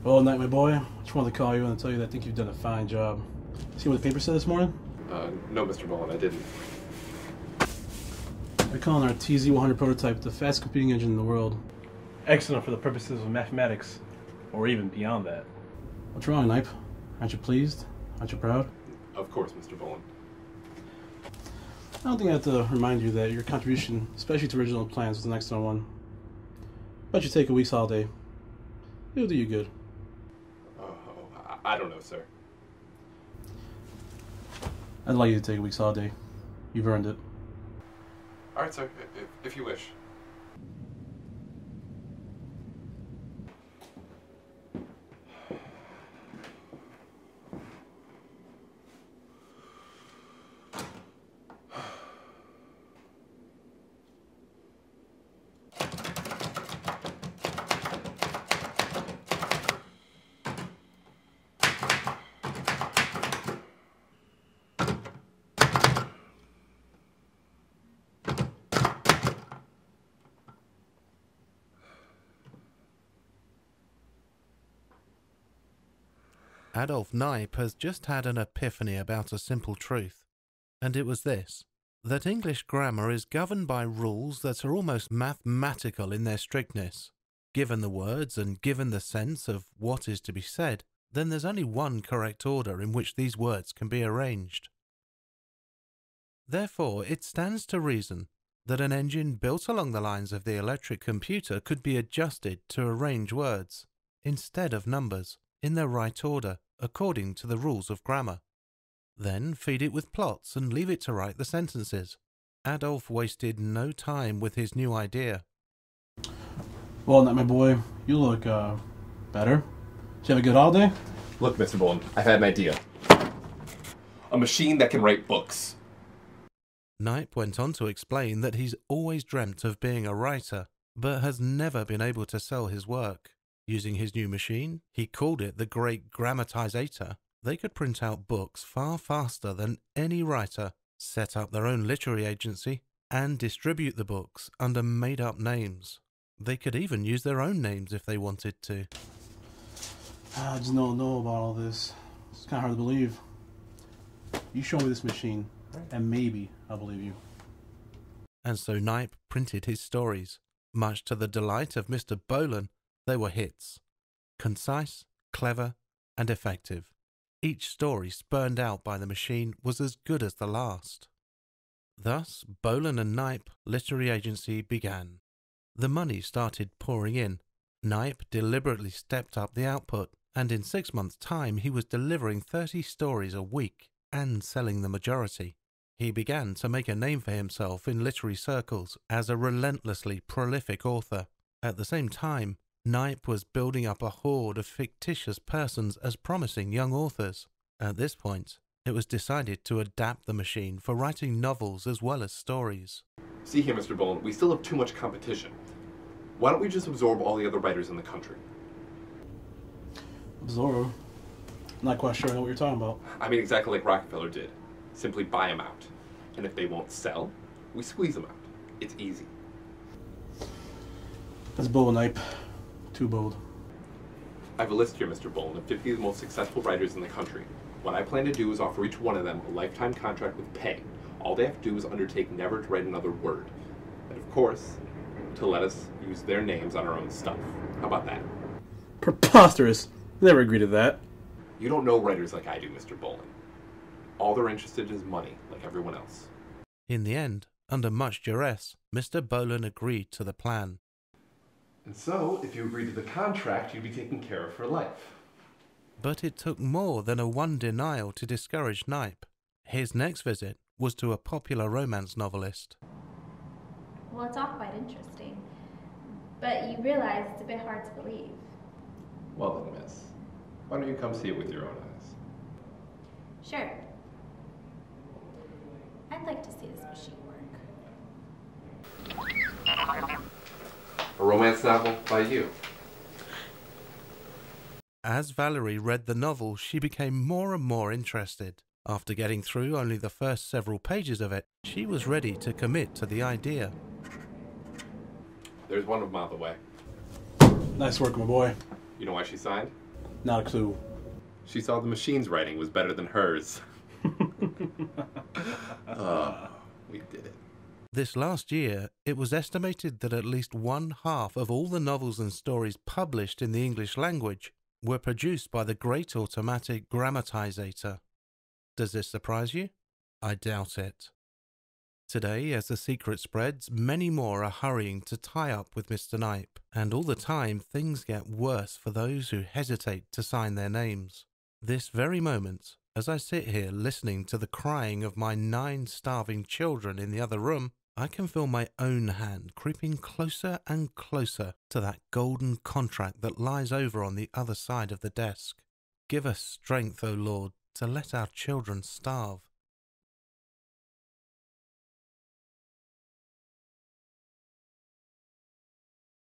Well, night, my boy. Just wanted to call you and tell you that I think you've done a fine job. See what the paper said this morning? No, Mr. Bowen, I didn't. They're calling our TZ100 prototype the fastest computing engine in the world. Excellent for the purposes of mathematics, or even beyond that. What's wrong, Nipe? Aren't you pleased? Aren't you proud? Of course, Mr. Bowen. I don't think I have to remind you that your contribution, especially to original plans, was an excellent one. Bet you take a week's holiday. It'll do you good. I don't know, sir. I'd like you to take a week's holiday. You've earned it. All right, sir, if you wish. Adolf Knipe has just had an epiphany about a simple truth, and it was this: that English grammar is governed by rules that are almost mathematical in their strictness. Given the words and given the sense of what is to be said, then there's only one correct order in which these words can be arranged. Therefore, it stands to reason that an engine built along the lines of the electric computer could be adjusted to arrange words, instead of numbers, in their right order, according to the rules of grammar. Then feed it with plots and leave it to write the sentences. Adolf wasted no time with his new idea. Well, Nipe, my boy, you look, better. Did you have a good holiday? Look, Mr. Bowen, I've had an idea. A machine that can write books. Knipe went on to explain that he's always dreamt of being a writer, but has never been able to sell his work. Using his new machine, he called it the Great Grammatizator, they could print out books far faster than any writer, set up their own literary agency, and distribute the books under made-up names. They could even use their own names if they wanted to. I just don't know about all this. It's kind of hard to believe. You show me this machine, and maybe I'll believe you. And so Knipe printed his stories. Much to the delight of Mr. Bolan, they were hits. Concise, clever, and effective. Each story spurned out by the machine was as good as the last. Thus, Bolan and Knipe Literary Agency began. The money started pouring in. Knipe deliberately stepped up the output, and in 6 months' time he was delivering 30 stories a week and selling the majority. He began to make a name for himself in literary circles as a relentlessly prolific author. At the same time, Knipe was building up a horde of fictitious persons as promising young authors. At this point, it was decided to adapt the machine for writing novels as well as stories. See here, Mr. Bowen, we still have too much competition. Why don't we just absorb all the other writers in the country? Absorb? I'm not quite sure I know what you're talking about. I mean, exactly like Rockefeller did. Simply buy them out. And if they won't sell, we squeeze them out. It's easy. That's bold, Nipe. Too bold. I have a list here, Mr. Bowen, of 50 of the most successful writers in the country. What I plan to do is offer each one of them a lifetime contract with pay. All they have to do is undertake never to write another word. And of course, to let us use their names on our own stuff. How about that? Preposterous. Never agreed to that. You don't know writers like I do, Mr. Bowen. All they're interested in is money, like everyone else. In the end, under much duress, Mr. Bolan agreed to the plan. And so, if you agree to the contract, you'd be taken care of for life. But it took more than a one denial to discourage Knipe. His next visit was to a popular romance novelist. Well, it's all quite interesting, but you realize it's a bit hard to believe. Well then, miss, why don't you come see it with your own eyes? Sure. I'd like to see this machine work. A romance novel by you. As Valerie read the novel, she became more and more interested. After getting through only the first several pages of it, she was ready to commit to the idea. There's one of them out of the way. Nice work, my boy. You know why she signed? Not a clue. She saw the machine's writing was better than hers. Oh, we did it. This last year, it was estimated that at least 1/2 of all the novels and stories published in the English language were produced by the Great Automatic Grammatizator. Does this surprise you? I doubt it. Today, as the secret spreads, many more are hurrying to tie up with Mr. Knipe, and all the time things get worse for those who hesitate to sign their names. This very moment, as I sit here listening to the crying of my 9 starving children in the other room, I can feel my own hand creeping closer and closer to that golden contract that lies over on the other side of the desk. Give us strength, O Lord, to let our children starve.